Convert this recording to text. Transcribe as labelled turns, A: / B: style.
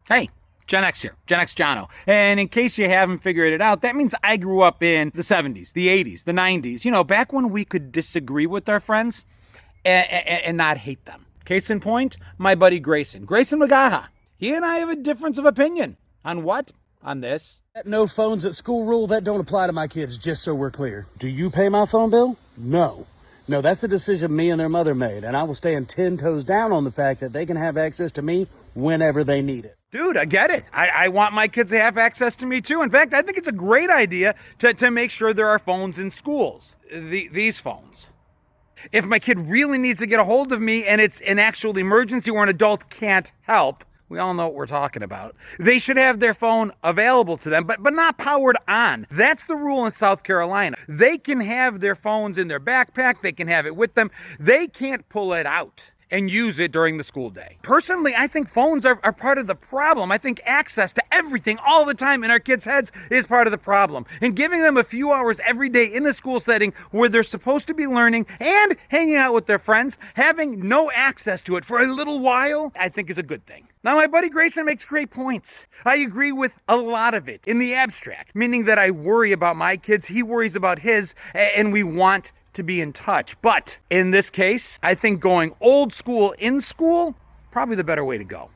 A: Hey, Gen X here, Gen X Jono. And in case you haven't figured it out, that means I grew up in the 70s, the 80s, the 90s, back when we could disagree with our friends and not hate them. Case in point, my buddy Grayson Magaha. He and I have a difference of opinion. On what? On this.
B: That no phones at school rule, that don't apply to my kids, just so we're clear. Do you pay my phone bill? No. No, that's a decision me and their mother made, and I will stand 10 toes down on the fact that they can have access to me whenever they need it.
A: Dude, I get it. I want my kids to have access to me too. In fact, I think it's a great idea to make sure there are phones in schools. These phones. If my kid really needs to get a hold of me and it's an actual emergency where an adult can't help, we all know what we're talking about. They should have their phone available to them, but not powered on. That's the rule in South Carolina. They can have their phones in their backpack. They can have it with them. They can't pull it out and use it during the school day. Personally, I think phones are part of the problem. I think access to everything all the time in our kids' heads is part of the problem. And giving them a few hours every day in a school setting where they're supposed to be learning and hanging out with their friends, having no access to it for a little while, I think is a good thing. Now, my buddy Grayson makes great points. I agree with a lot of it in the abstract, meaning that I worry about my kids, he worries about his, and we want to be in touch. But in this case, I think going old school in school is probably the better way to go.